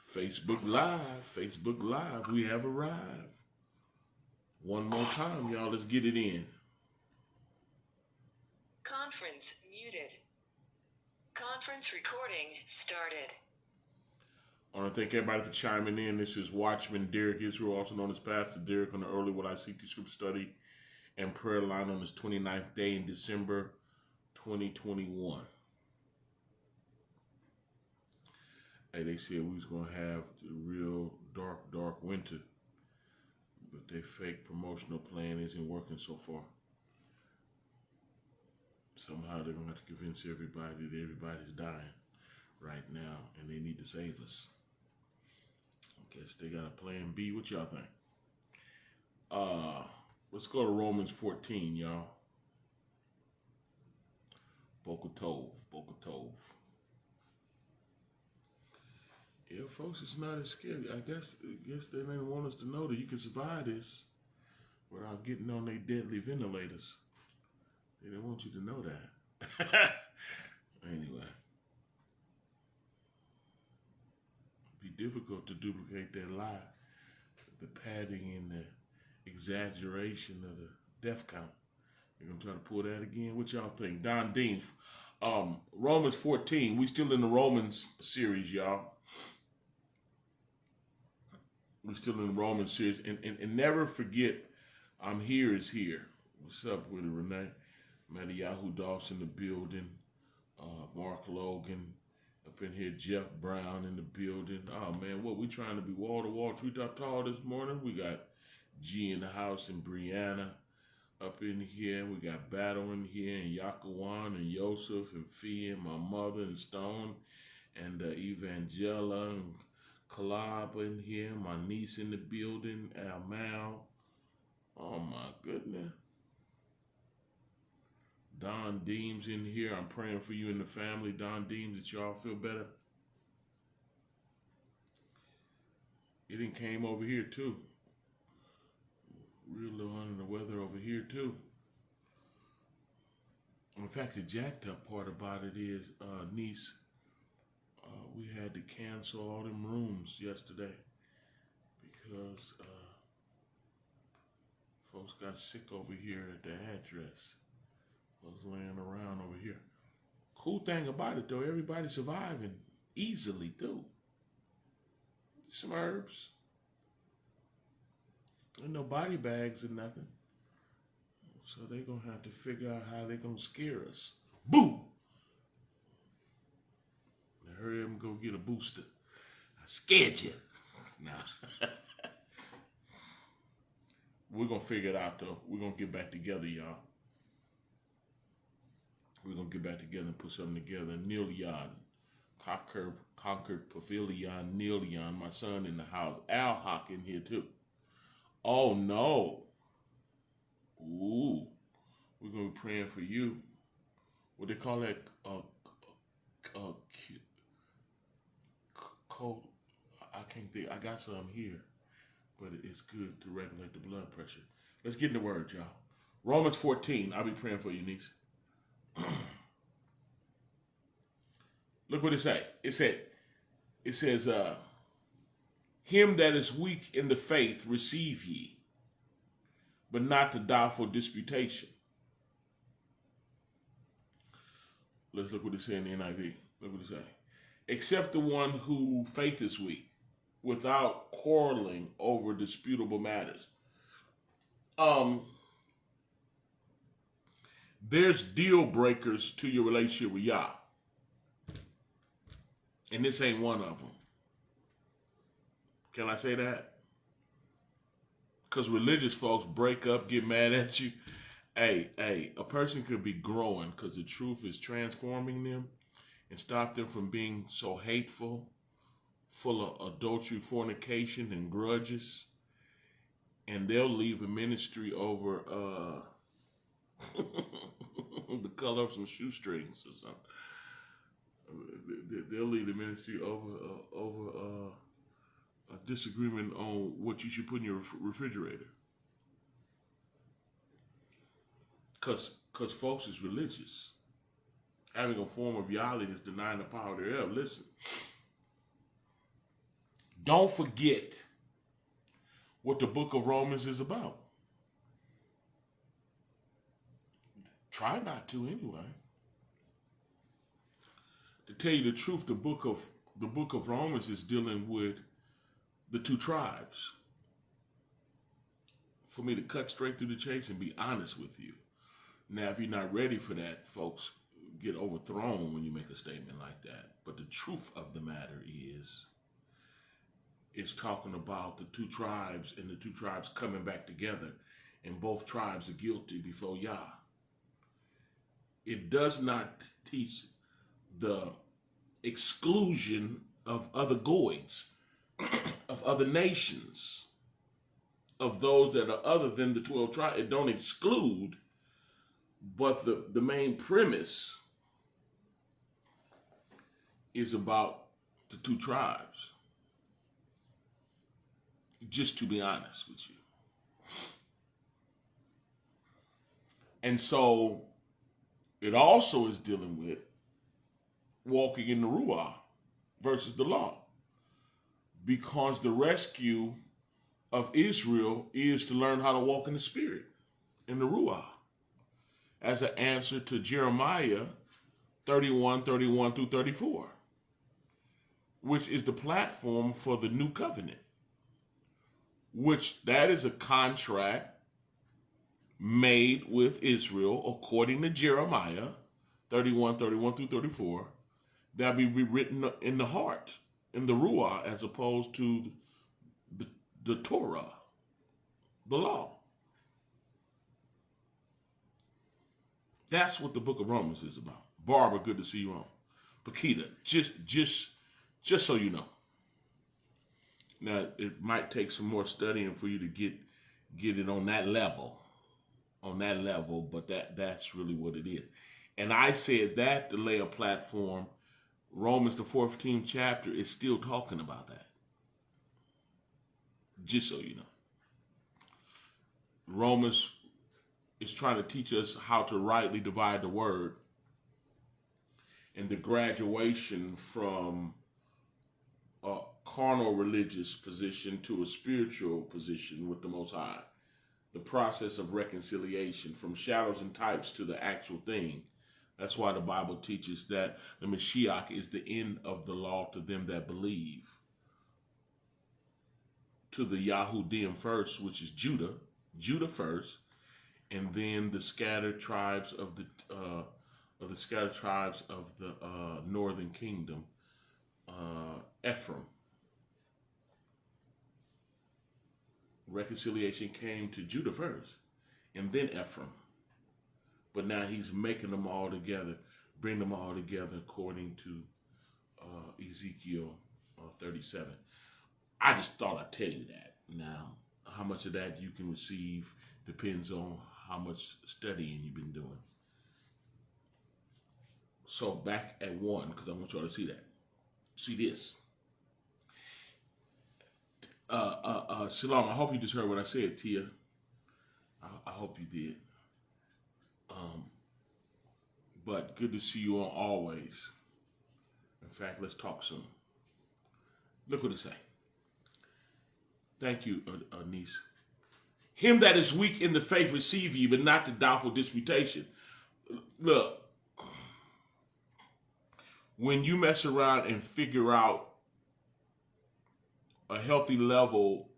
Facebook Live, we have arrived. One more time, y'all, let's get it in. Conference muted. Conference recording started. I want to thank everybody for chiming in. This is Watchman Derrick Yisrael, also known as Pastor Derrick, on the Early What I Seek to Scripture Study and Prayer Line on this 29th day in December 2021. Hey, they said we was going to have the real dark winter, but their fake promotional plan isn't working so far. Somehow they're going to have to convince everybody that everybody's dying right now and they need to save us. I guess they got a plan B. What y'all think? Let's go to Romans 14, y'all. Boker Tov. Yeah, folks, it's not as scary. I guess they didn't want us to know that you can survive this without getting on their deadly ventilators. They didn't want you to know that. Anyway. It'd be difficult to duplicate that lie. The padding and the exaggeration of the death count. You're going to try to pull that again? What y'all think? Don Dean. Romans 14. We still in the Romans series, y'all. We're still in the Romans series. And never forget, I'm here is here. What's up with it, Renee? Madiyahu Doss in the building. Mark Logan up in here. Jeff Brown in the building. Oh, man, what? We trying to be wall-to-wall, treetop tall this morning? We got G in the house and Brianna up in here. We got Battle in here and Yakawan and Yosef and Fee and my mother and Stone and Evangela and Kalab in here. My niece in the building, Mal. Oh my goodness. Don Deems in here. I'm praying for you and the family. Don Deems, that y'all feel better. It done came over here too. Real low under the weather over here too. In fact, the jacked up part about it is, niece, we had to cancel all them rooms yesterday because folks got sick over here at the address. Folks laying around over here. Cool thing about it though, everybody's surviving easily too. Some herbs. Ain't no body bags or nothing. So they gonna have to figure out how they gonna scare us. Boo! Now hurry up and go get a booster. I scared you. Nah. We're gonna figure it out though. We're gonna get back together, y'all. We're gonna get back together and put something together. Neil Yon, Conquered Pavilion, Neil Yon, my son in the house. Al Hawk in here too. Oh no. Ooh. We're going to be praying for you. What they call that? Cold. I can't think. I got some here. But it's good to regulate the blood pressure. Let's get in the word, y'all. Romans 14. I'll be praying for you, niece. Look what it say. It says, him that is weak in the faith receive ye, but not to doubtful disputation. Let's look what it say in the NIV. Look what it say. Except the one who faith is weak, without quarreling over disputable matters. There's deal breakers to your relationship with Yah. And this ain't one of them. Can I say that? Because religious folks break up, get mad at you. Hey, a person could be growing because the truth is transforming them and stop them from being so hateful, full of adultery, fornication, and grudges. And they'll leave a ministry over the color of some shoestrings or something. They'll leave the ministry over a disagreement on what you should put in your refrigerator. Because folks is religious. Having a form of reality that's denying the power thereof. Listen, Don't forget what the book of Romans is about. Try not to anyway. To tell you the truth, the book of Romans is dealing with the two tribes. For me to cut straight through the chase and be honest with you. Now, if you're not ready for that, folks get overthrown when you make a statement like that. But the truth of the matter is, it's talking about the two tribes and the two tribes coming back together, and both tribes are guilty before Yah. It does not teach the exclusion of other goyds, of other nations, of those that are other than the 12 tribes. It don't exclude, but the main premise is about the two tribes. Just to be honest with you. And so it also is dealing with walking in the Ruah versus the law. Because the rescue of Israel is to learn how to walk in the Spirit, in the Ruah, as an answer to Jeremiah 31 through 34, which is the platform for the new covenant, which that is a contract made with Israel according to Jeremiah 31 through 34, that will be written in the heart, in the Ruah, as opposed to the Torah, the law. That's what the book of Romans is about. Barbara, good to see you on. Pakita, just so you know. Now, it might take some more studying for you to get it on that level, but that's really what it is. And I said that to lay a platform. Romans, the 14th chapter, is still talking about that. Just so you know. Romans is trying to teach us how to rightly divide the word, and the graduation from a carnal religious position to a spiritual position with the Most High. The process of reconciliation from shadows and types to the actual thing. That's why the Bible teaches that the Mashiach is the end of the law to them that believe. To the Yahudim first, which is Judah first, and then the scattered tribes of the northern kingdom, Ephraim. Reconciliation came to Judah first, and then Ephraim. But now he's making them all together, bring them all together according to Ezekiel 37. I just thought I'd tell you that. Now, how much of that you can receive depends on how much studying you've been doing. So back at 1, because I want y'all to see that. See this. Shalom, I hope you just heard what I said, Tia. I hope you did. But good to see you on always. In fact, let's talk soon. Look what it say. Thank you, niece. Him that is weak in the faith receive ye, but not the doubtful disputation. Look, when you mess around and figure out a healthy level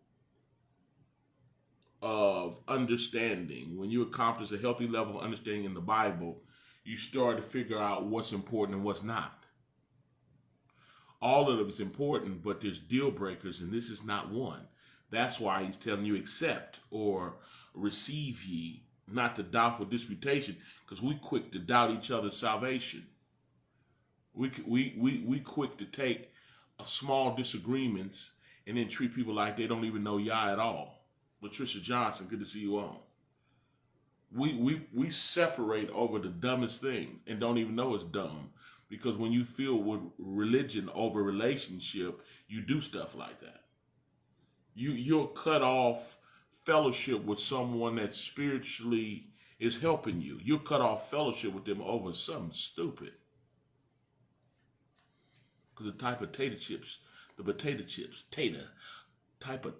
of understanding, when you accomplish a healthy level of understanding in the Bible, you start to figure out what's important and what's not. All of it is important, but there's deal breakers, and this is not one. That's why he's telling you accept or receive ye, not the doubtful disputation, because we quick to doubt each other's salvation. We quick to take a small disagreements and then treat people like they don't even know Yah at all. Latricia Johnson, good to see you on. We separate over the dumbest things and don't even know it's dumb, because when you feel with religion over relationship, you do stuff like that. You'll cut off fellowship with someone that spiritually is helping you. You'll cut off fellowship with them over something stupid. Because the type of the potato chips, type of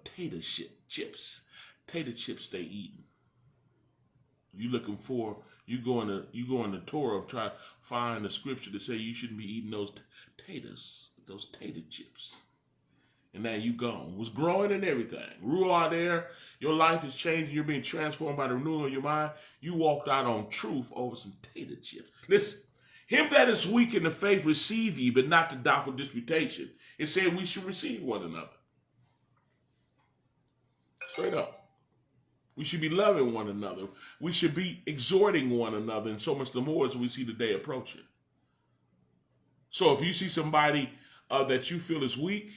chips, tater chips they eating. You looking for, you go in the Torah, try to find the scripture to say you shouldn't be eating those those tater chips. And now you gone. Was growing and everything. Ruah there, your life is changing, you're being transformed by the renewing of your mind. You walked out on truth over some tater chips. Listen, him that is weak in the faith receive ye, but not to doubtful disputation. It said we should receive one another. Straight up. We should be loving one another. We should be exhorting one another, and so much the more as we see the day approaching. So if you see somebody that you feel is weak,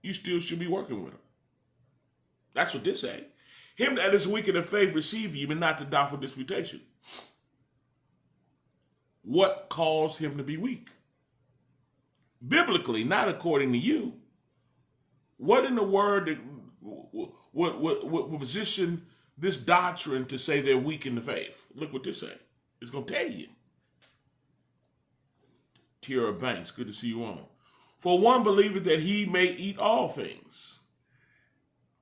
you still should be working with them. That's what this say. Him that is weak in the faith receive ye, but not to doubtful disputation. What caused him to be weak? Biblically, not according to you. What in the word, what position this doctrine to say they're weak in the faith? Look what this say. It's going to tell you. Tierra Banks, good to see you on. For one believeth that he may eat all things.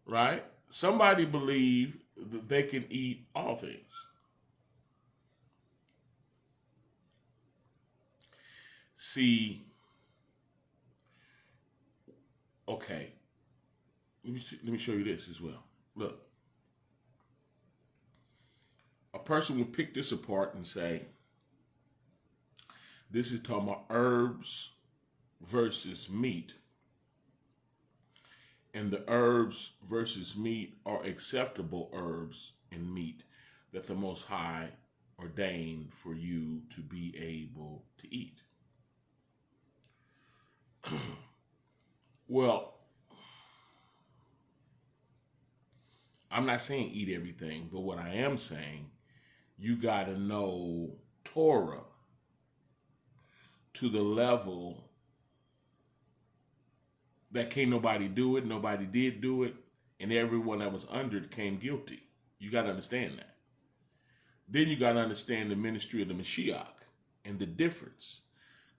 Right? Somebody believe that they can eat all things. See, okay. Let me show you this as well. Look. A person will pick this apart and say, this is talking about herbs versus meat. And the herbs versus meat are acceptable herbs and meat that the Most High ordained for you to be able to eat. Well, I'm not saying eat everything, but what I am saying, you got to know Torah to the level that can't nobody do it, nobody did do it, and everyone that was under it came guilty. You got to understand that. Then you got to understand the ministry of the Mashiach and the difference.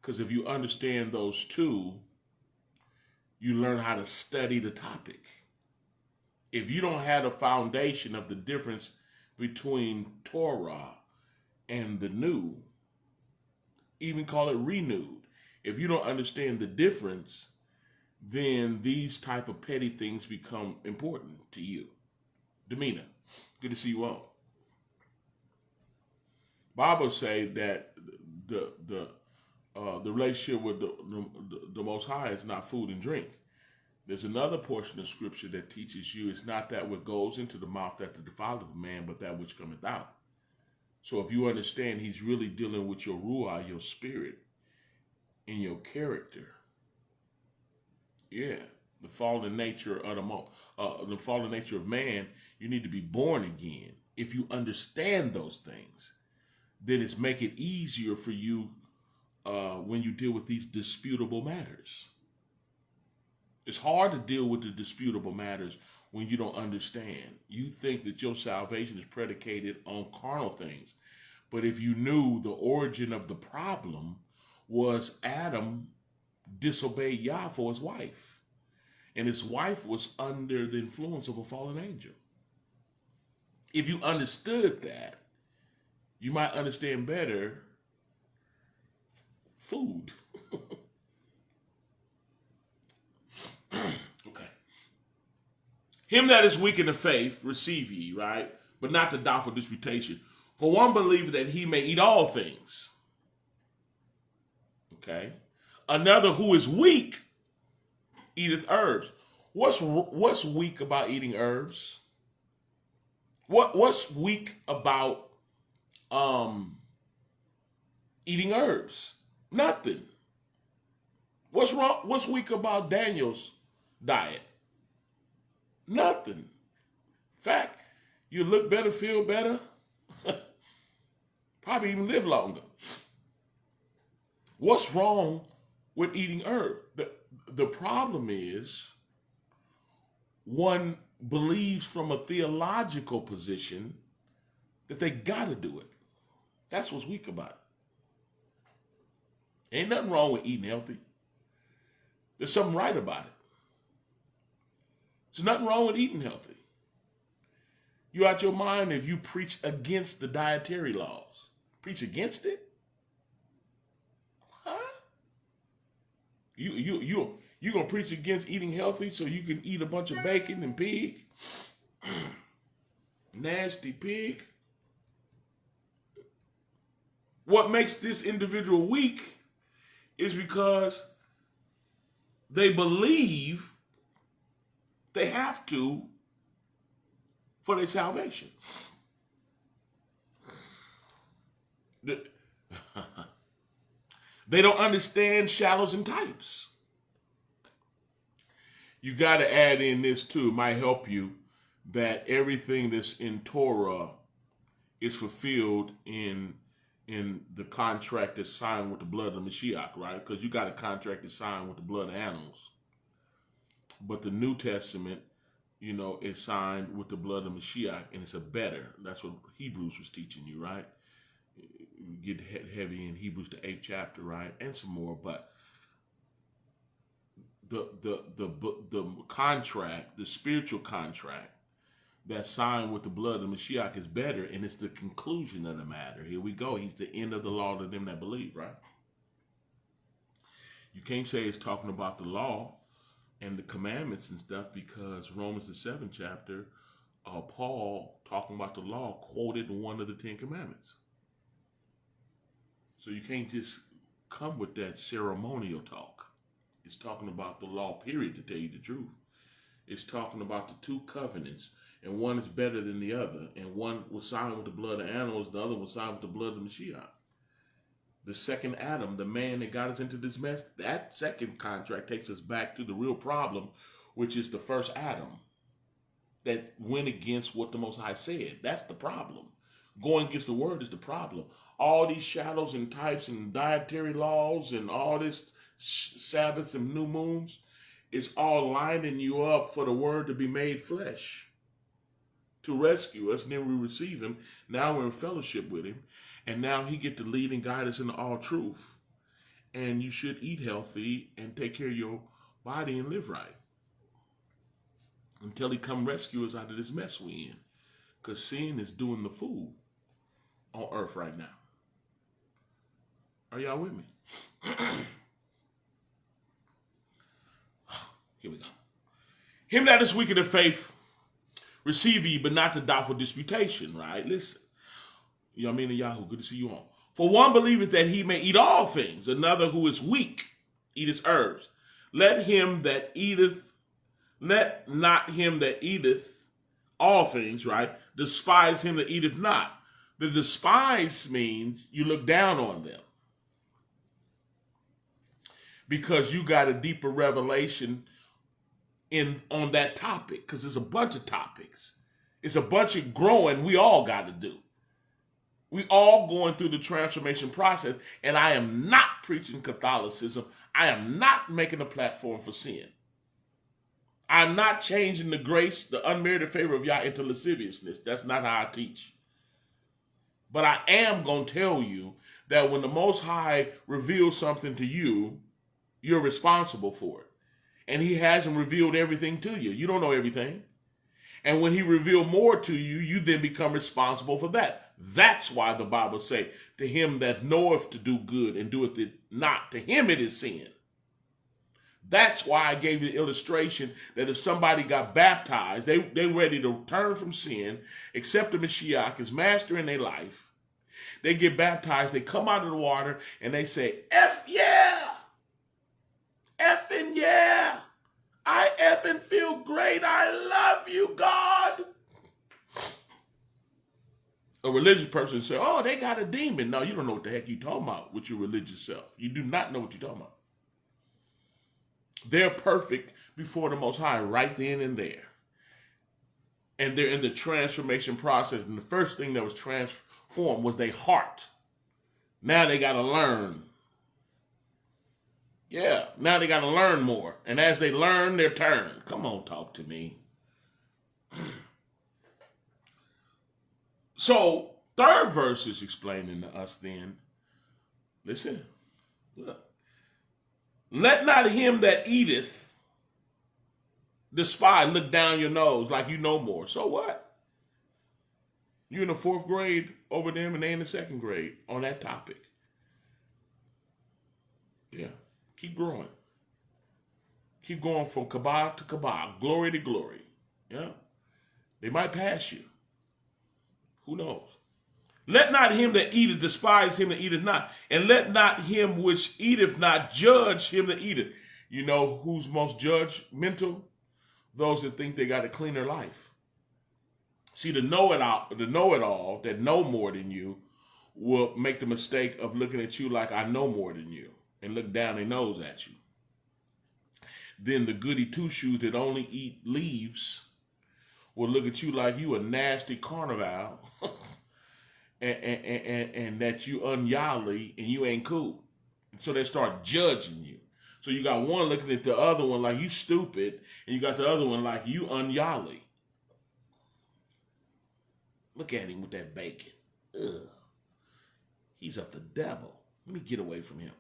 Because if you understand those two, you learn how to study the topic. If you don't have a foundation of the difference between Torah and the new, even call it renewed, if you don't understand the difference, then these type of petty things become important to you. Demeanor, good to see you all. Bible say that the relationship with the Most High is not food and drink. There's another portion of Scripture that teaches you it's not that which goes into the mouth that defileth the man, but that which cometh out. So if you understand, he's really dealing with your ruah, your spirit, and your character. Yeah, the fallen nature of the fallen nature of man. You need to be born again. If you understand those things, then it's make it easier for you when you deal with these disputable matters. It's hard to deal with the disputable matters when you don't understand. You think that your salvation is predicated on carnal things. But if you knew the origin of the problem was Adam disobeyed Yah for his wife. And his wife was under the influence of a fallen angel. If you understood that, you might understand better food. Okay. Him that is weak in the faith, receive ye, right? But not to doubtful disputation. For one believeth that he may eat all things. Okay. Another who is weak eateth herbs. What's weak about eating herbs? What's weak about eating herbs? Nothing. What's wrong? What's weak about Daniel's diet? Nothing. In fact, you look better, feel better, probably even live longer. What's wrong with eating herb? The problem is one believes from a theological position that they got to do it. That's what's weak about it. Ain't nothing wrong with eating healthy. There's something right about it. There's nothing wrong with eating healthy. You out your mind if you preach against the dietary laws. Preach against it? Huh? You gonna preach against eating healthy so you can eat a bunch of bacon and pig? Nasty pig. What makes this individual weak is because they believe they have to for their salvation. They don't understand shadows and types. You got to add in this too. It might help you that everything that's in Torah is fulfilled in the contract that's signed with the blood of the Mashiach, right? Because you got a contract that's signed with the blood of animals. But the New Testament, is signed with the blood of Mashiach, and it's a better. That's what Hebrews was teaching you, right? You get heavy in Hebrews, the 8th chapter, right? And some more, but the contract, the spiritual contract that's signed with the blood of Mashiach is better, and it's the conclusion of the matter. Here we go. He's the end of the law to them that believe, right? You can't say it's talking about the law and the commandments and stuff because Romans the 7th chapter, Paul talking about the law quoted one of the 10 commandments. So you can't just come with that ceremonial talk. It's talking about the law, period, to tell you the truth. It's talking about the two covenants, and one is better than the other. And one was signed with the blood of animals, the other was signed with the blood of Mashiach. The second Adam, the man that got us into this mess, that second contract takes us back to the real problem, which is the first Adam that went against what the Most High said. That's the problem. Going against the word is the problem. All these shadows and types and dietary laws and all this Sabbaths and new moons, it's all lining you up for the word to be made flesh, to rescue us. And then we receive him. Now we're in fellowship with him. And now he get to lead and guide us into all truth. And you should eat healthy and take care of your body and live right until he come rescue us out of this mess we in. Because sin is doing the fool on earth right now. Are y'all with me? Here we go. Him that is weak in the faith, receive ye, but not to doubtful disputation, right? Listen. Yamin and Yahoo, good to see you on. For one believeth that he may eat all things, another who is weak eateth herbs. Let not him that eateth all things, right, despise him that eateth not. The despise means you look down on them because you got a deeper revelation on that topic, because it's a bunch of topics. It's a bunch of growing we all got to do. We all going through the transformation process, and I am not preaching Catholicism. I am not making a platform for sin. I'm not changing the grace, the unmerited favor of Yah into lasciviousness. That's not how I teach. But I am going to tell you that when the Most High reveals something to you, you're responsible for it. And he hasn't revealed everything to you. You don't know everything. And when he revealed more to you, you then become responsible for that. That's why the Bible say, to him that knoweth to do good and doeth it not, to him it is sin. That's why I gave you the illustration that if somebody got baptized, they ready to turn from sin, accept the Mashiach as master in their life. They get baptized, they come out of the water, and they say, F yeah! Effing yeah! I effing feel great. I love you, God. A religious person say, oh, they got a demon. No, you don't know what the heck you're talking about with your religious self. You do not know what you're talking about. They're perfect before the Most High right then and there. And they're in the transformation process. And the first thing that was transformed was their heart. Now they got to learn. Yeah, now they got to learn more. And as they learn, their turn. Come on, talk to me. So, third verse is explaining to us then. Listen, look. Let not him that eateth despise, look down your nose like you know more. So what? You're in the 4th grade over them and they in the 2nd grade on that topic. Yeah. Keep growing. Keep going from kabah to kabah, glory to glory. Yeah. They might pass you. Who knows? Let not him that eateth despise him that eateth not. And let not him which eateth not judge him that eateth. You know who's most judgmental? Those that think they got to clean their life. See, the know-it-all that know more than you will make the mistake of looking at you like I know more than you and look down their nose at you. Then the goody two-shoes that only eat leaves will look at you like you a nasty carnival and that you ungodly and you ain't cool. So they start judging you. So you got one looking at the other one like you stupid, and you got the other one like you ungodly. Look at him with that bacon. Ugh. He's of the devil. Let me get away from him.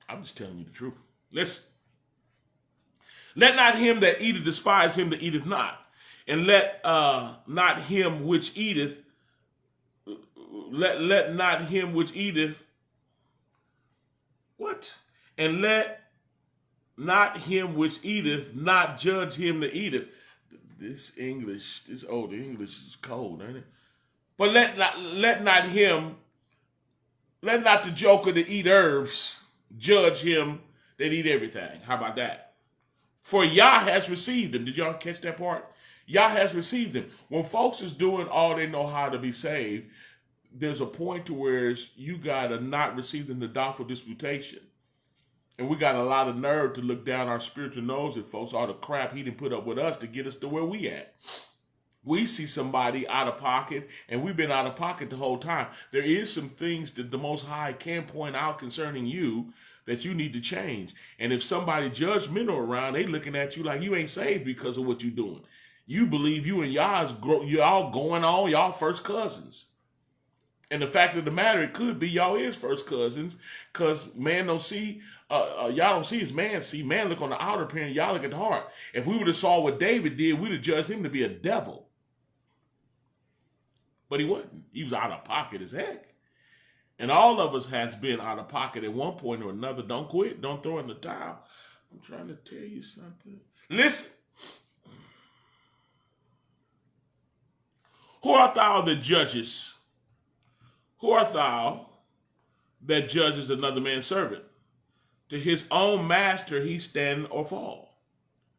I'm just telling you the truth. Listen. Let not him that eateth despise him that eateth not. And let not him which eateth, let not him which eateth, what? And let not him which eateth not judge him that eateth. This old English is cold, ain't it? But let not the joker that eat herbs judge him that eat everything. How about that? For Yah has received them. Did y'all catch that part? Yah has received them. When folks is doing all they know how to be saved, there's a point to where you got to not receive them the doubtful disputation. And we got a lot of nerve to look down our spiritual nose at folks, all the crap he didn't put up with us to get us to where we at. We see somebody out of pocket, and we've been out of pocket the whole time. There is some things that the Most High can point out concerning you that you need to change. And if somebody judgmental around, they looking at you like you ain't saved because of what you're doing. You believe you and y'all going on, y'all first cousins. And the fact of the matter, it could be y'all is first cousins, because man don't see, y'all don't see as man see. Man look on the outer appearance, y'all look at the heart. If we would have saw what David did, we'd have judged him to be a devil. But he wasn't. He was out of pocket as heck. And all of us has been out of pocket at one point or another. Don't quit. Don't throw in the towel. I'm trying to tell you something. Listen. Who art thou that judges? Who art thou that judges another man's servant? To his own master he stand or fall.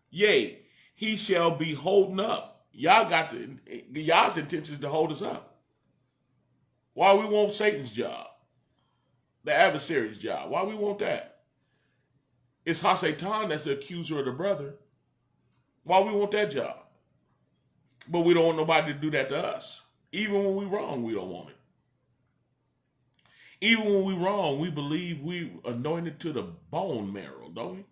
Yea, he shall be holding up. Y'all's intention is to hold us up. Why we want Satan's job? The adversary's job. Why we want that? It's Ha-Satan that's the accuser of the brother. Why we want that job? But we don't want nobody to do that to us. Even when we wrong, we don't want it. Even when we wrong, we believe we anointed to the bone marrow, don't we?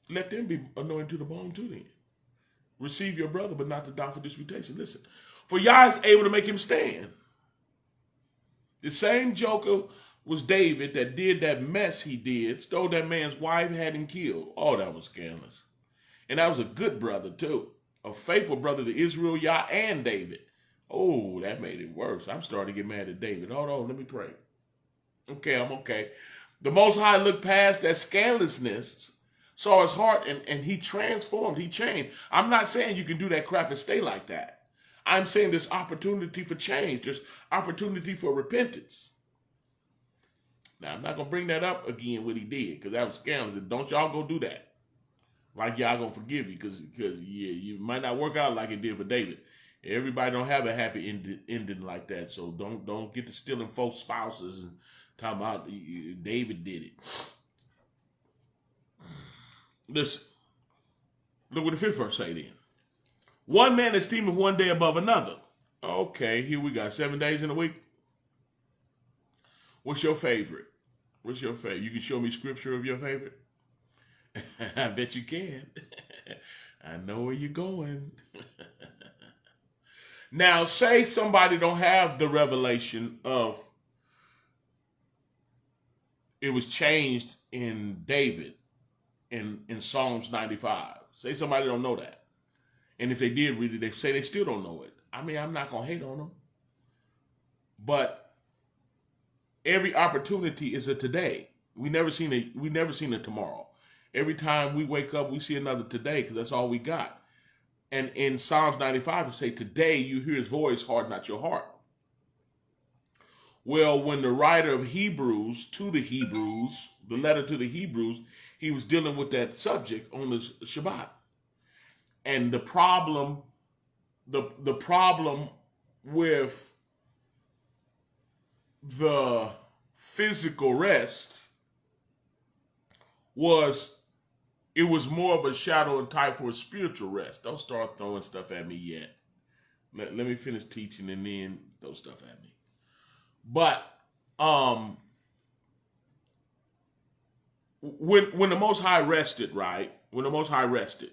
Let them be anointed to the bone too then. Receive your brother, but not the doubtful disputation. Listen, for Yah is able to make him stand. The same joker was David that did that mess he did, stole that man's wife, had him killed. Oh, that was scandalous. And that was a good brother too. A faithful brother to Israel, Yah, and David. Oh, that made it worse. I'm starting to get mad at David. Hold on, let me pray. Okay, I'm okay. The Most High looked past that scandalousness, saw his heart, and he transformed, he changed. I'm not saying you can do that crap and stay like that. I'm saying there's opportunity for change. There's opportunity for repentance. Now, I'm not going to bring that up again, what he did, because that was scandalous. Don't y'all go do that. Like y'all going to forgive you, because yeah, you might not work out like it did for David. Everybody don't have a happy ending like that, so don't get to stealing folks' spouses and talking about David did it. Listen, look what the 5th verse say then. One man esteemeth one day above another. Okay, here we got 7 days in a week. What's your favorite? What's your favorite? You can show me scripture of your favorite? I bet you can. I know where you're going. Now, say somebody don't have the revelation of it was changed in David in Psalms 95. Say somebody don't know that. And if they did read it, they say they still don't know it. I mean, I'm not going to hate on them. But every opportunity is a today. We never seen a tomorrow. Every time we wake up, we see another today because that's all we got. And in Psalms 95, it say, today you hear his voice, harden not your heart. Well, when the writer of Hebrews, the letter to the Hebrews, he was dealing with that subject on the Shabbat. And the problem with the physical rest was it was more of a shadow and type for a spiritual rest. Don't start throwing stuff at me yet. Let me finish teaching and then throw stuff at me. But when the Most High rested, right? When the Most High rested,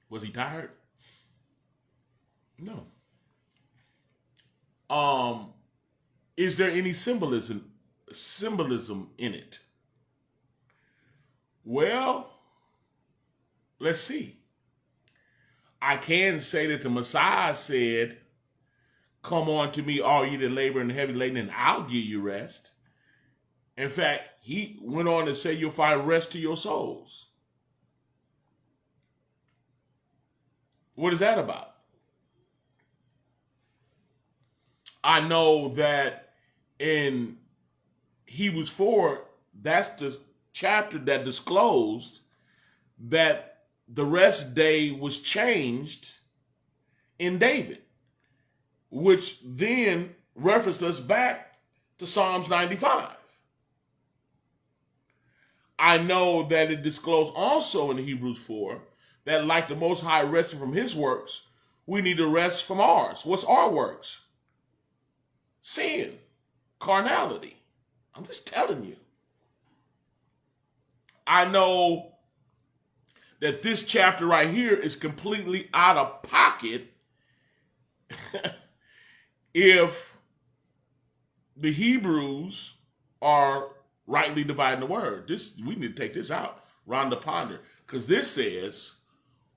was he tired? No. Is there any symbolism in it? Well, let's see. I can say that the Messiah said, come on to me, all you that labor and heavy laden, and I'll give you rest. In fact, he went on to say you'll find rest to your souls. What is that about? I know that in Hebrews 4, that's the chapter that disclosed that the rest day was changed in David, which then referenced us back to Psalms 95. I know that it disclosed also in Hebrews 4 that like the Most High rested from his works, we need to rest from ours. What's our works? Sin, carnality. I'm just telling you. I know that this chapter right here is completely out of pocket if the Hebrews are rightly dividing the word. We need to take this out, Rhonda Ponder, because this says,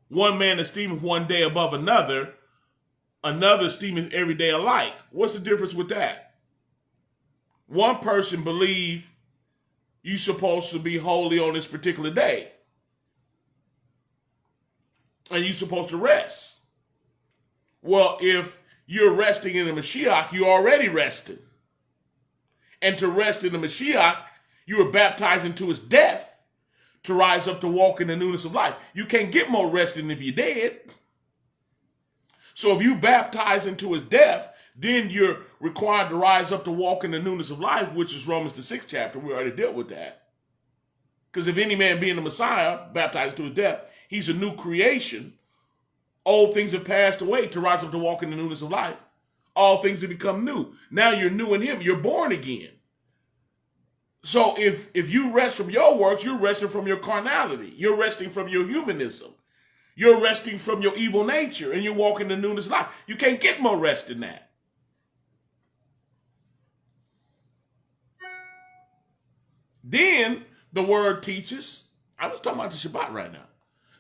one man esteemeth one day above another, another esteemeth every day alike. What's the difference with that? One person believe you're supposed to be holy on this particular day. And you're supposed to rest. Well, if you're resting in the Mashiach, you're already resting. And to rest in the Mashiach, you were baptized into his death to rise up to walk in the newness of life. You can't get more rest than if you're dead. So if you baptize into his death, then you're required to rise up to walk in the newness of life, which is Romans the 6th chapter. We already dealt with that. Because if any man be in the Messiah, baptized to his death, he's a new creation. Old things have passed away to rise up to walk in the newness of life. All things have become new. Now you're new in him. You're born again. So if you rest from your works, you're resting from your carnality. You're resting from your humanism. You're resting from your evil nature, and you're walking in the newness of life. You can't get more rest than that. Then the word teaches, I was talking about the Shabbat right now.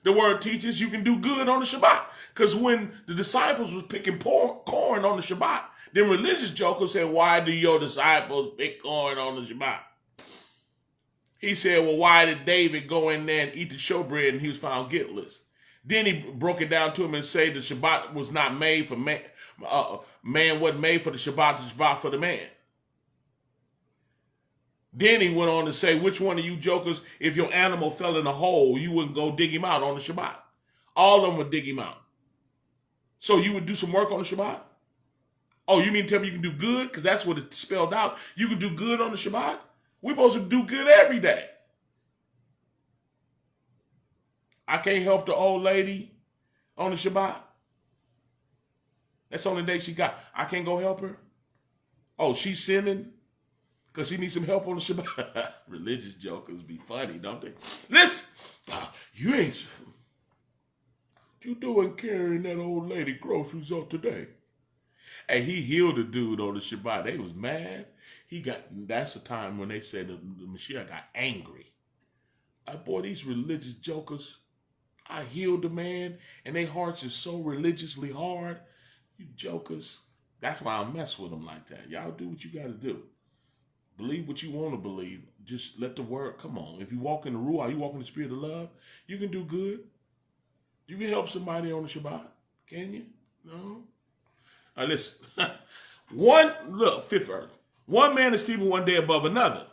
The word teaches you can do good on the Shabbat. Because when the disciples was picking corn on the Shabbat, then religious jokers said, why do your disciples pick corn on the Shabbat? He said, well, why did David go in there and eat the showbread and he was found guiltless? Then he broke it down to him and said the Shabbat was not made for man. Man wasn't made for the Shabbat for the man. Then he went on to say, which one of you jokers, if your animal fell in a hole, you wouldn't go dig him out on the Shabbat? All of them would dig him out. So you would do some work on the Shabbat? Oh, you mean to tell me you can do good? Because that's what it spelled out. You can do good on the Shabbat? We're supposed to do good every day. I can't help the old lady on the Shabbat. That's the only day she got. I can't go help her. Oh, she's sinning because she needs some help on the Shabbat. Religious jokers be funny, don't they? Listen, you ain't. What you doing carrying that old lady groceries up today? Hey, he healed a dude on the Shabbat. They was mad. That's the time when they said the Mashiach got angry. Boy, these religious jokers, I healed the man, and their hearts is so religiously hard. You jokers. That's why I mess with them like that. Y'all do what you got to do. Believe what you want to believe. Just let the word, come on. If you walk in the Ruah, you walk in the spirit of love, you can do good. You can help somebody on the Shabbat. Can you? No? Listen. Fifth verse. One man esteeming one day above another.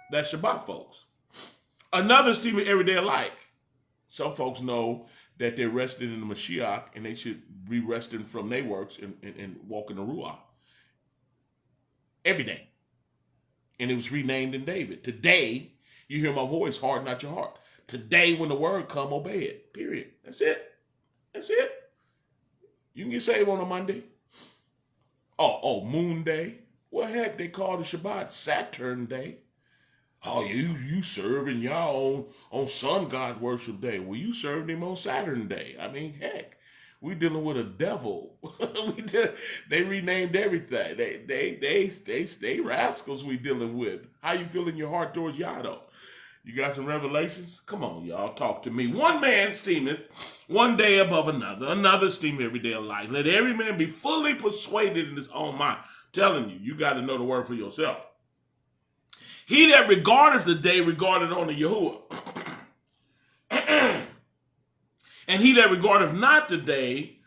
That's Shabbat, folks. Another esteeming every day alike. Some folks know that they're resting in the Mashiach and they should be resting from their works and walk in the Ruah. Every day. And it was renamed in David. Today, you hear my voice, harden not your heart. Today, when the word come, obey it. Period. That's it. That's it. You can get saved on a Monday. Oh, Moon Day. Well, heck, they call the Shabbat Saturn Day. Oh, you serving y'all on Sun God Worship Day. Well, you served him on Saturn Day. I mean, heck, we dealing with a devil. They renamed everything. They rascals we dealing with. How you feel in your heart towards Yahweh? You got some revelations? Come on, y'all, talk to me. One man esteemeth one day above another, another esteemeth every day alike. Let every man be fully persuaded in his own mind. Telling you, you got to know the word for yourself. He that regardeth the day regardeth only Yahuwah. And he that regardeth not the day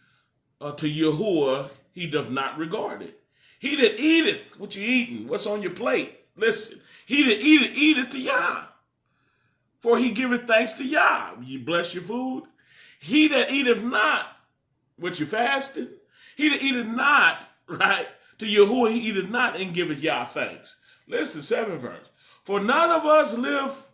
to Yahuwah, he doth not regard it. He that eateth, what you eating, what's on your plate, listen. He that eateth to Yah. For he giveth thanks to Yah. You bless your food. He that eateth not, what you fasting, he that eateth not, right, to Yahuwah he eateth not and giveth Yah thanks. Listen, 7th verse. For none of us live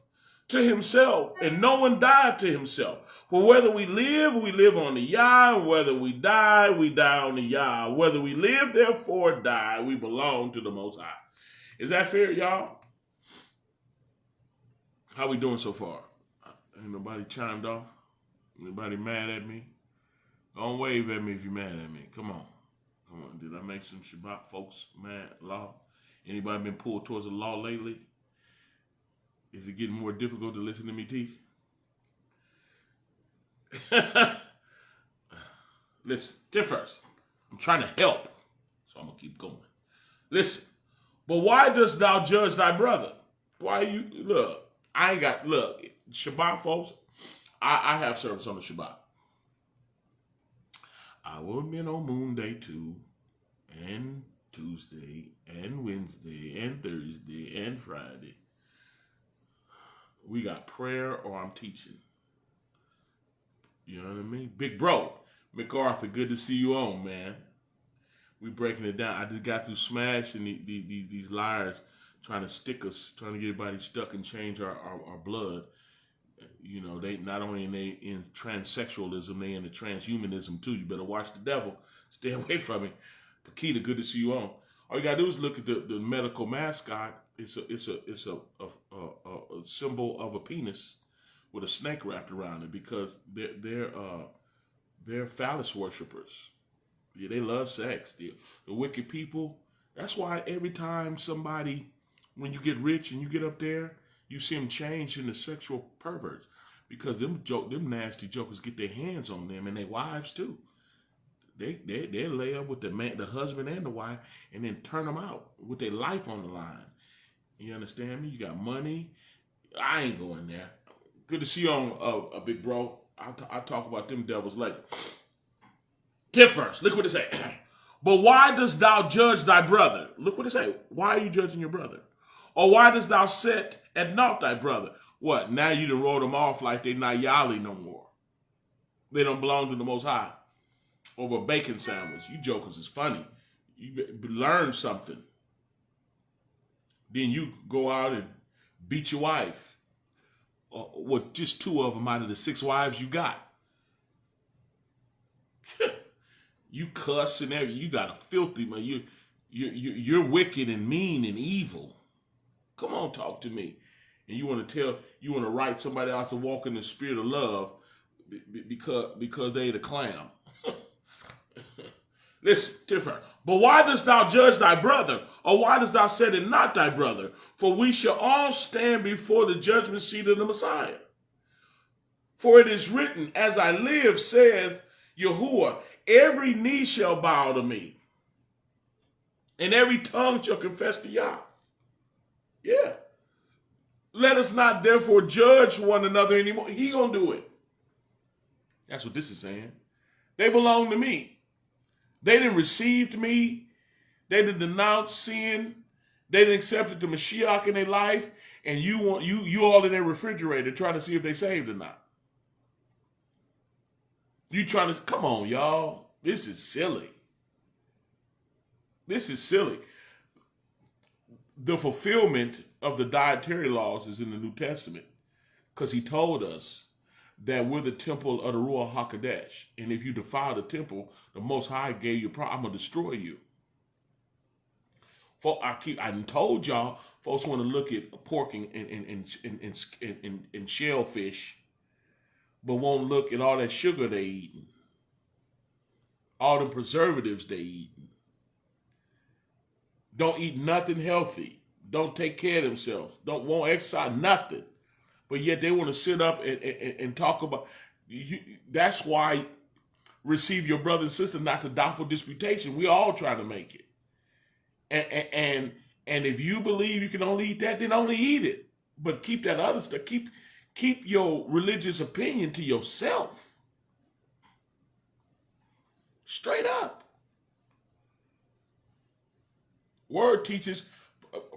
to himself, and no one dieth to himself. For whether we live on the Yah, and whether we die on the Yah. Whether we live, therefore die, we belong to the Most High. Is that fair, y'all? How we doing so far? Ain't nobody chimed off? Anybody mad at me? Don't wave at me if you're mad at me. Come on. Come on. Did I make some Shabbat folks mad? Law? Anybody been pulled towards the law lately? Is it getting more difficult to listen to me teach? Listen, 10th verse. I'm trying to help, so I'm going to keep going. Listen, but why dost thou judge thy brother? Why you, look, Shabbat, folks, I have service on the Shabbat. I will have been on Moon Day too, and Tuesday, and Wednesday, and Thursday, and Friday. We got prayer or I'm teaching. You know what I mean? Big bro, MacArthur, good to see you on, man. We breaking it down. I just got through smashing these liars trying to stick us, trying to get everybody stuck and change our blood. You know, they not only in transsexualism, they in the transhumanism too. You better watch the devil. Stay away from it. Pakita, good to see you on. All you gotta do is look at the medical mascot. It's a symbol of a penis with a snake wrapped around it because they're phallus worshipers. Yeah, they love sex. The wicked people. That's why every time somebody, when you get rich and you get up there, you see them change into sexual perverts because them nasty jokers get their hands on them and their wives too. They lay up with the husband and the wife, and then turn them out with their life on the line. You understand me? You got money. I ain't going there. Good to see you on, a big bro. I'll talk about them devils later. 10th verse. Look what it say. But why dost thou judge thy brother? Look what it say. Why are you judging your brother? Or why dost thou set at naught thy brother? What? Now you done wrote them off like they not Yali no more. They don't belong to the Most High. Over a bacon sandwich. You jokers is funny. You learn something. Then you go out and beat your wife. With just 2 of them out of the 6 wives you got. You cuss and everything. You got a filthy man. You're wicked and mean and evil. Come on, talk to me. And you want to write somebody else to walk in the spirit of love because they ain't a clam. Listen, different. But why dost thou judge thy brother? Or why dost thou set it not thy brother? For we shall all stand before the judgment seat of the Messiah. For it is written, as I live, saith Yahuwah, every knee shall bow to me, and every tongue shall confess to Yah. Yeah. Let us not therefore judge one another anymore. He gonna do it. That's what this is saying. They belong to me. They didn't receive me. They didn't denounce sin. They didn't accept the Mashiach in their life. And you all in their refrigerator trying to see if they saved or not. You trying to, come on, y'all. This is silly. This is silly. The fulfillment of the dietary laws is in the New Testament, because he told us that we're the temple of the Ruach HaKodesh. And if you defile the temple, the Most High gave you, I'm going to destroy you. I told y'all, folks want to look at pork and shellfish, but won't look at all that sugar they eating, all the preservatives they eating. Don't eat nothing healthy. Don't take care of themselves. Won't exercise, nothing. But yet they want to sit up and talk about. That's why receive your brother and sister not to doubtful disputation. We all try to make it. And if you believe you can only eat that, then only eat it. But keep that other stuff. Keep your religious opinion to yourself. Straight up. Word teaches,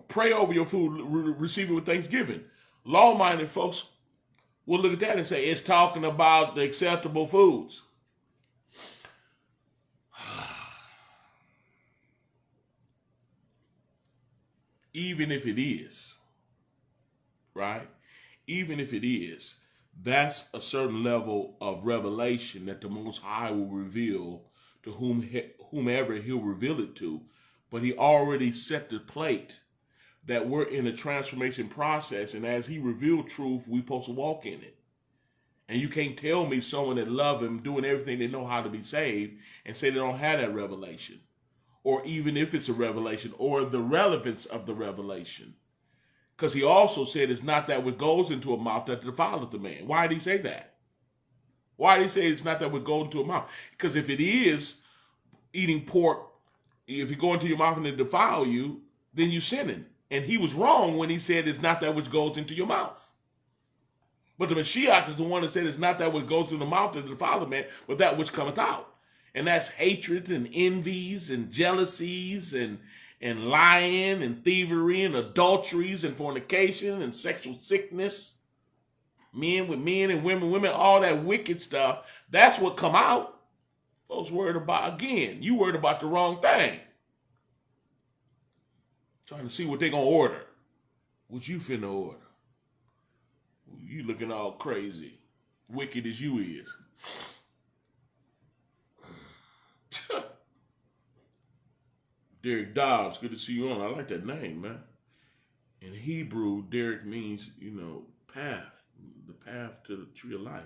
pray over your food, receive it with thanksgiving. Law-minded folks will look at that and say, it's talking about the acceptable foods. Even if it is, right? Even if it is, that's a certain level of revelation that the Most High will reveal to whomever he'll reveal it to. But he already set the plate that we're in a transformation process. And as he revealed truth, we're supposed to walk in it. And you can't tell me someone that love him doing everything they know how to be saved and say they don't have that revelation. Or even if it's a revelation, or the relevance of the revelation. Because he also said it's not that which goes into a mouth that defileth the man. Why did he say that? Why did he say it's not that which goes into a mouth? Because if it is eating pork, if you go into your mouth and it defile you, then you're sinning. And he was wrong when he said it's not that which goes into your mouth. But the Mashiach is the one that said it's not that which goes into the mouth that defileth man, but that which cometh out. And that's hatreds and envies and jealousies and lying and thievery and adulteries and fornication and sexual sickness. Men with men and women, all that wicked stuff. That's what come out. Folks worried about, again, you worried about the wrong thing. Trying to see what they going to order. What you finna order. You looking all crazy. Wicked as you is. Derrick Dobbs, good to see you on. I like that name, man. In Hebrew, Derrick means, path. The path to the tree of life.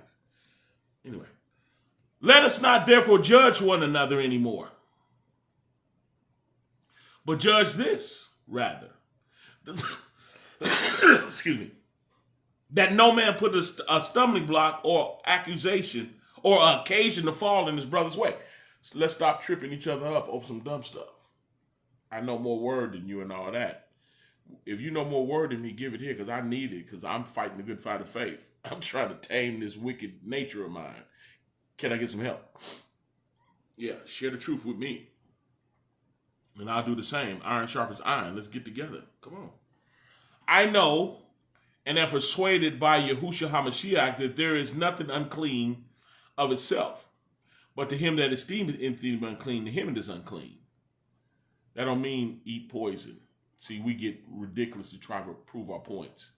Anyway. Let us not therefore judge one another anymore. But judge this, rather. Excuse me. That no man put a stumbling block or accusation or occasion to fall in his brother's way. So let's stop tripping each other up over some dumb stuff. I know more word than you and all that. If you know more word than me, give it here, because I need it, because I'm fighting the good fight of faith. I'm trying to tame this wicked nature of mine. Can I get some help? Yeah, share the truth with me. And I'll do the same. Iron sharpens iron. Let's get together. Come on. I know and am persuaded by Yahushua HaMashiach that there is nothing unclean of itself. But to him that esteemeth anything unclean, to him it is unclean. That don't mean eat poison. See, we get ridiculous to try to prove our points.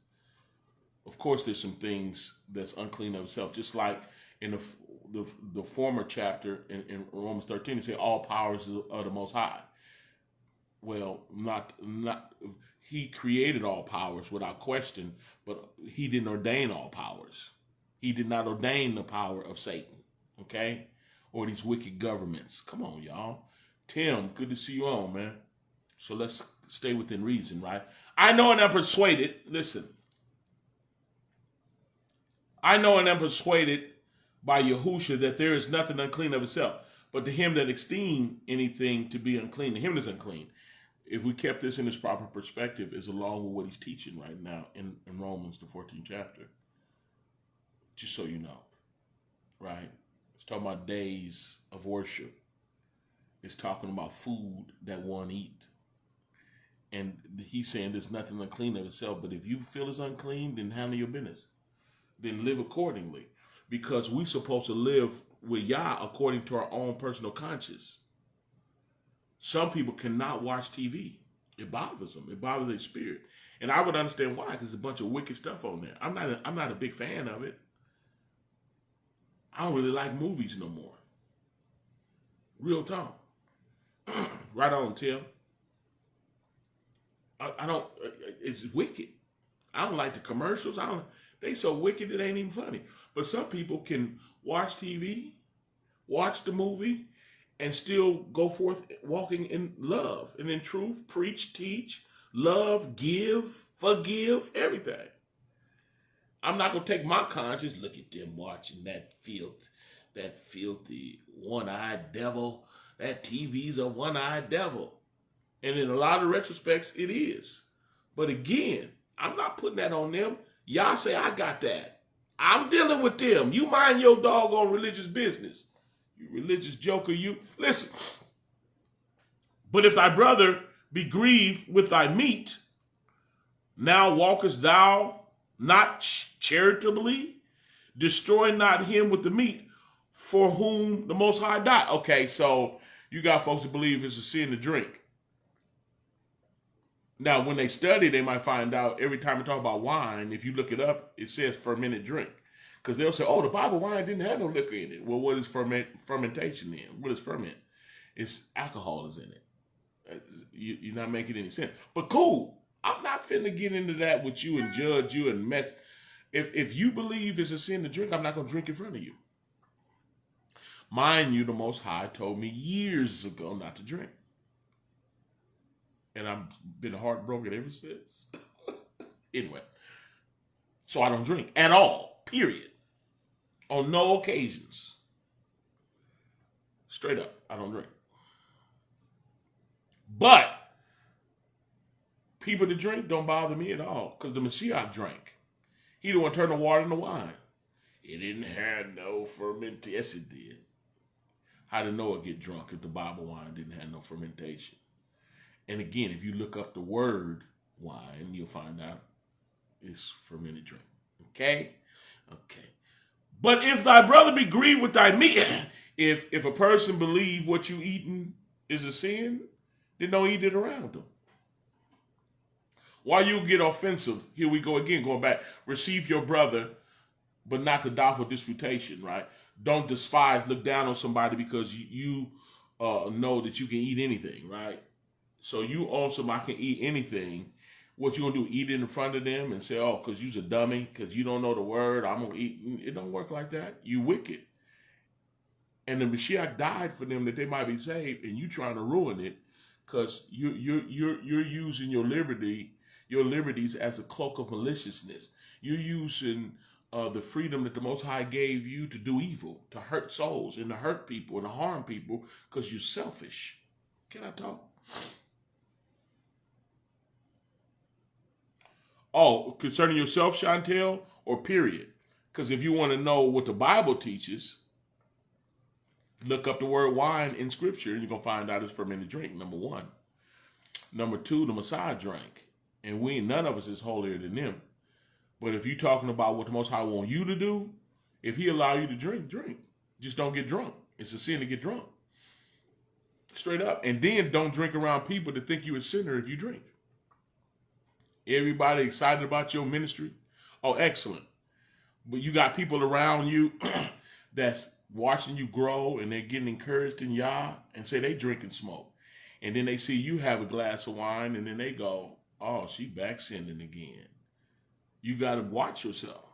Of course, there's some things that's unclean of itself. Just like in the former chapter in Romans 13, it say all powers are the Most High. Well, not he created all powers without question, but he didn't ordain all powers. He did not ordain the power of Satan, okay? Or these wicked governments. Come on, y'all. Tim, good to see you on, man. So let's stay within reason, right? I know and am persuaded, listen. I know and am persuaded by Yahusha that there is nothing unclean of itself, but to him that esteem anything to be unclean, to him that is unclean. If we kept this in its proper perspective, is along with what he's teaching right now in Romans, the 14th chapter. Just so you know, right? It's talking about days of worship. It's talking about food that one eat. And he's saying there's nothing unclean of itself, but if you feel it's unclean, then handle your business. Then live accordingly. Because we're supposed to live with Yah according to our own personal conscience. Some people cannot watch TV. It bothers them. It bothers their spirit. And I would understand why, because there's a bunch of wicked stuff on there. I'm not a big fan of it. I don't really like movies no more. Real talk. Right on, Tim. I don't, it's wicked. I don't like the commercials. They so wicked it ain't even funny. But some people can watch TV, watch the movie, and still go forth walking in love and in truth, preach, teach, love, give, forgive, everything. I'm not going to take my conscience, look at them watching that filthy one-eyed devil. That TV's a one-eyed devil. And in a lot of retrospects, it is. But again, I'm not putting that on them. Y'all say, I got that. I'm dealing with them. You mind your doggone religious business. You religious joker, you. Listen. But if thy brother be grieved with thy meat, now walkest thou not charitably, destroy not him with the meat for whom the Most High died. Okay, so you got folks that believe it's a sin to drink. Now, when they study, they might find out every time we talk about wine, if you look it up, it says fermented drink. Because they'll say, oh, the Bible wine didn't have no liquor in it. Well, what is fermentation then? What is ferment? It's alcohol is in it. You're not making any sense. But cool. I'm not finna get into that with you and judge you and mess. If you believe it's a sin to drink, I'm not going to drink in front of you. Mind you, the Most High told me years ago not to drink. And I've been heartbroken ever since. Anyway, so I don't drink at all, period. On no occasions. Straight up, I don't drink. But people that drink don't bother me at all, because the Mashiach drank. He the one turned the water into wine. It didn't have no fermentation. Yes, it did. How did Noah get drunk if the Bible wine didn't have no fermentation? And again, if you look up the word wine, you'll find out it's fermented drink. Okay? Okay. But if thy brother be grieved with thy meat, if a person believe what you eating is a sin, then don't eat it around them. Why you get offensive? Here we go again, going back. Receive your brother, but not to die for disputation, right? Don't despise, look down on somebody because you know that you can eat anything, right? So you also, I can eat anything. What you gonna do? Eat it in front of them and say, "Oh, because you's a dummy, because you don't know the word. I'm gonna eat." It don't work like that. You wicked. And the Mashiach died for them that they might be saved, and you trying to ruin it because you're using your liberties as a cloak of maliciousness. You're using the freedom that the Most High gave you to do evil, to hurt souls, and to hurt people and to harm people because you're selfish. Can I talk? Oh, concerning yourself, Chantel, or period? Because if you want to know what the Bible teaches, look up the word wine in Scripture, and you're going to find out it's fermented drink, number one. Number two, the Messiah drank. And none of us is holier than them. But if you're talking about what the Most High want you to do, if he allow you to drink, drink. Just don't get drunk. It's a sin to get drunk. Straight up. And then don't drink around people that think you're a sinner if you drink. Everybody excited about your ministry? Oh, excellent. But you got people around you that's watching you grow and they're getting encouraged in Yah and say they drink and smoke. And then they see you have a glass of wine and then they go, oh, she back sinning again. You got to watch yourself.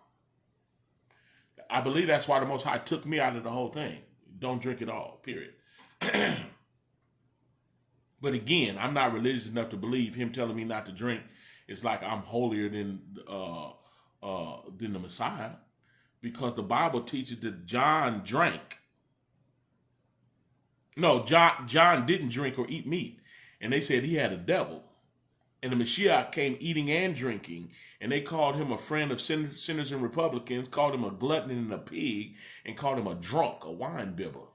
I believe that's why the Most High took me out of the whole thing. Don't drink at all, period. But again, I'm not religious enough to believe him telling me not to drink. It's like I'm holier than the Messiah, because the Bible teaches that John drank. No, John didn't drink or eat meat, and they said he had a devil. And the Mashiach came eating and drinking, and they called him a friend of sinners and Republicans, called him a glutton and a pig, and called him a drunk, a wine bibber.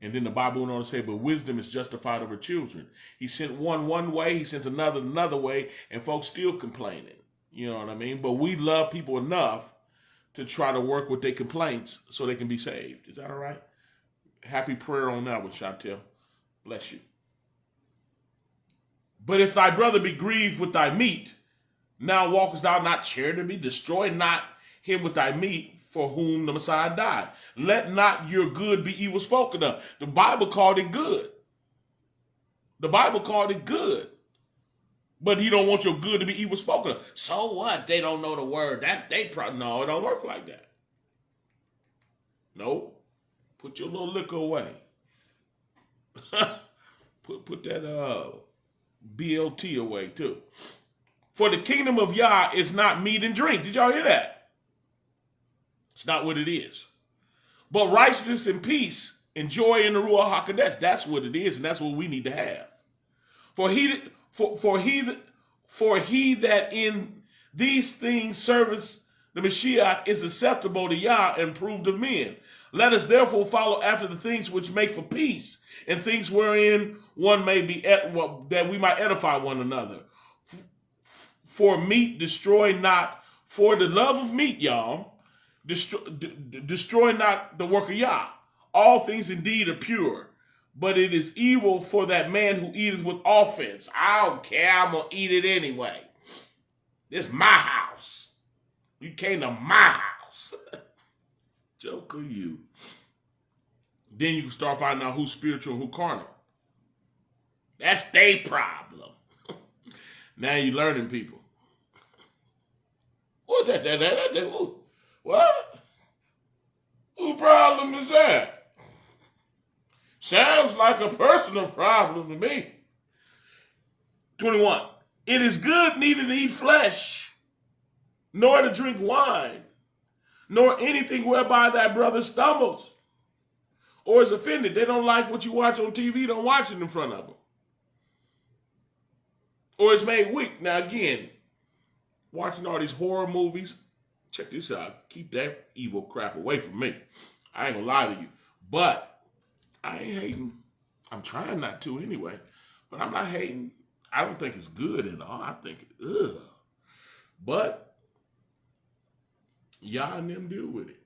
And then the Bible went on to say, but wisdom is justified over children. He sent one way, he sent another way, and folks still complaining. You know what I mean? But we love people enough to try to work with their complaints so they can be saved. Is that all right? Happy prayer on that one, Chantel. Bless you. But if thy brother be grieved with thy meat, now walkest thou not charitably, destroy not him with thy meat, for whom the Messiah died. Let not your good be evil spoken of. The Bible called it good. The Bible called it good. But he don't want your good to be evil spoken of. So what? They don't know the word. That's they probably. No, it don't work like that. No. Put your little liquor away. put that BLT away too. For the kingdom of Yah is not meat and drink. Did y'all hear that? It's not what it is. But righteousness and peace and joy in the Ruach HaKodesh. That's what it is, and that's what we need to have. For he that in these things serveth the Mashiach is acceptable to Yah and proved of men. Let us therefore follow after the things which make for peace, and things wherein one may be that we might edify one another. For meat destroy not, for the love of meat, y'all, destroy not the work of Yah. All things indeed are pure, but it is evil for that man who eateth with offense. I don't care, I'm going to eat it anyway. This is my house. You came to my house. Joke of you. Then you can start finding out who's spiritual and who carnal. That's their problem. Now you're learning people. What what? Whose problem is that? Sounds like a personal problem to me. 21. It is good neither to eat flesh, nor to drink wine, nor anything whereby thy brother stumbles or is offended. They don't like what you watch on TV, don't watch it in front of them. Or is made weak. Now again, watching all these horror movies, check this out. Keep that evil crap away from me. I ain't gonna lie to you. But I ain't hating. I'm trying not to anyway. But I'm not hating. I don't think it's good at all. I think, ugh. But y'all and them deal with it.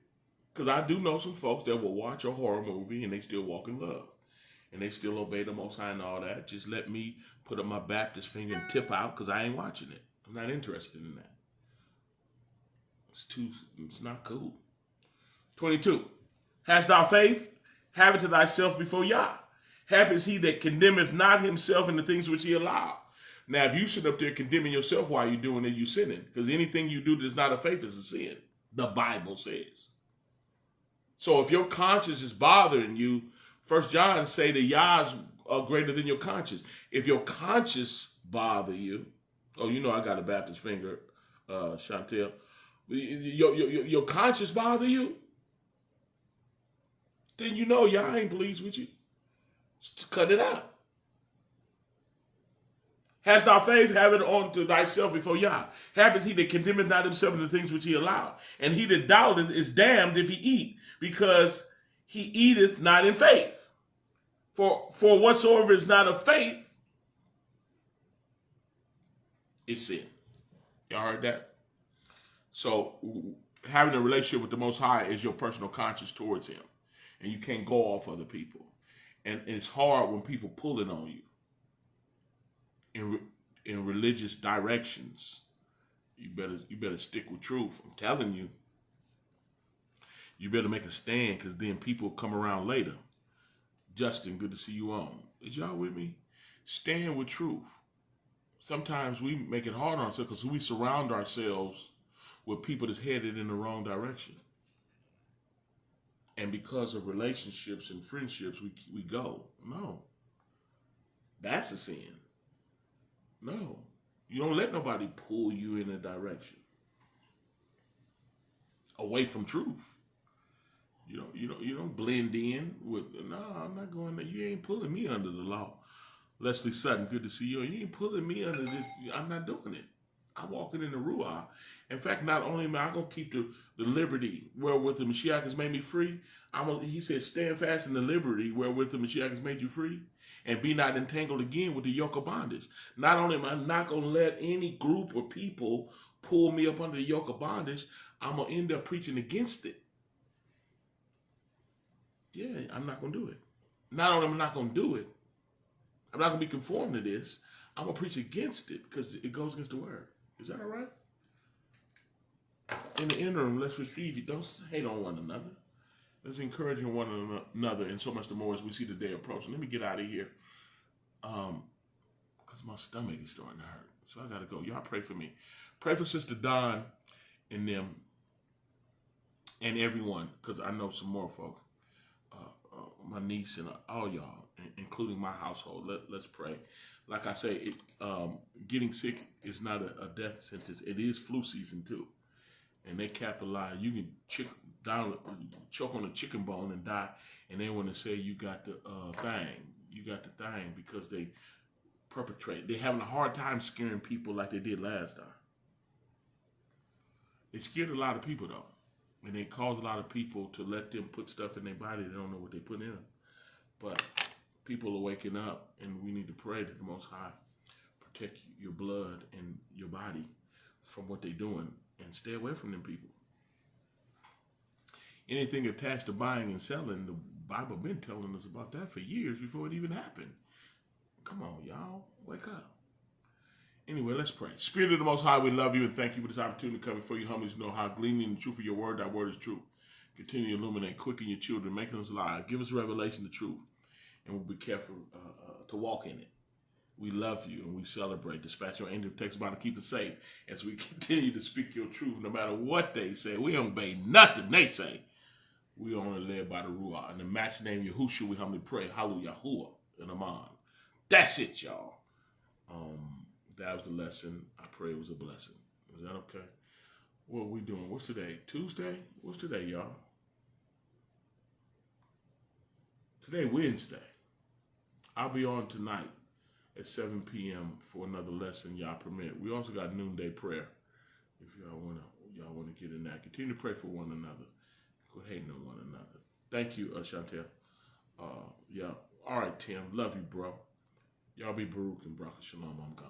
Because I do know some folks that will watch a horror movie and they still walk in love. And they still obey the Most High and all that. Just let me put up my Baptist finger and tip out because I ain't watching it. I'm not interested in that. It's not cool. 22. Hast thou faith? Have it to thyself before Yah. Happy is he that condemneth not himself in the things which he allowed. Now, if you sit up there condemning yourself while you're doing it, you're sinning. Because anything you do that's not of faith is a sin. The Bible says. So if your conscience is bothering you, 1 John say the Yah's are greater than your conscience. If your conscience bother you, oh, you know I got a Baptist finger, Chantel. Your conscience bother you, then you know Yah ain't pleased with you. Just cut it out. Hast thou faith, have it on to thyself before Yah. Happy is he that condemneth not himself in the things which he allowed. And he that doubteth is damned if he eat, because he eateth not in faith. For whatsoever is not of faith is sin. Y'all heard that? So having a relationship with the Most High is your personal conscience towards him. And you can't go off other people. And it's hard when people pull it on you in religious directions. You better stick with truth. I'm telling you. You better make a stand, because then people come around later. Justin, good to see you on. Is y'all with me? Stand with truth. Sometimes we make it hard on ourselves because we surround ourselves with people that's headed in the wrong direction. And because of relationships and friendships, we go. No. That's a sin. No. You don't let nobody pull you in a direction away from truth. You don't blend in with, no, I'm not going there. You ain't pulling me under the law. Leslie Sutton, good to see you. You ain't pulling me under this. I'm not doing it. I'm walking in the Ruah. In fact, not only am I going to keep the liberty wherewith the Mashiach has made me free, he said, stand fast in the liberty wherewith the Mashiach has made you free, and be not entangled again with the yoke of bondage. Not only am I not going to let any group or people pull me up under the yoke of bondage, I'm going to end up preaching against it. Yeah, I'm not going to do it. Not only am I not going to do it, I'm not going to be conformed to this. I'm going to preach against it because it goes against the word. Is that all right? In the interim, let's receive you. Don't hate on one another. Let's encourage one another, and so much the more as we see the day approaching. Let me get out of here because my stomach is starting to hurt. So I got to go. Y'all pray for me. Pray for Sister Dawn and them and everyone, because I know some more folks. My niece and all y'all, including my household. Let's pray. Like I say, getting sick is not a death sentence. It is flu season too, and they capitalize. You can choke on a chicken bone and die, and they want to say you got the thing. You got the thing because they perpetrate. They're having a hard time scaring people like they did last time. They scared a lot of people though. And they cause a lot of people to let them put stuff in their body they don't know what they put in. But people are waking up, and we need to pray that the Most High protect your blood and your body from what they're doing, and stay away from them people. Anything attached to buying and selling, the Bible been telling us about that for years before it even happened. Come on, y'all. Wake up. Anyway, let's pray. Spirit of the Most High, we love you and thank you for this opportunity to come before you humbly to know how gleaning the truth of your word, that word is true. Continue to illuminate, quicken your children, making us alive. Give us revelation of truth, and we'll be careful to walk in it. We love you and we celebrate. Dispatch your angel text about to keep us safe as we continue to speak your truth no matter what they say. We don't obey nothing they say. We only live by the Ruah. In the match name Yahushua, we humbly pray. Hallelujah, Yahuwah, and Aman. That's it, y'all. That was the lesson. I pray it was a blessing. Is that okay? What are we doing? What's today? Tuesday? What's today, y'all? Today, Wednesday. I'll be on tonight at 7 p.m. for another lesson, y'all permit. We also got noonday prayer. If y'all wanna get in that. Continue to pray for one another. Quit hating on one another. Thank you, Chantel. Yeah. All right, Tim. Love you, bro. Y'all be Baruch and Baruch Shalom. I'm gone.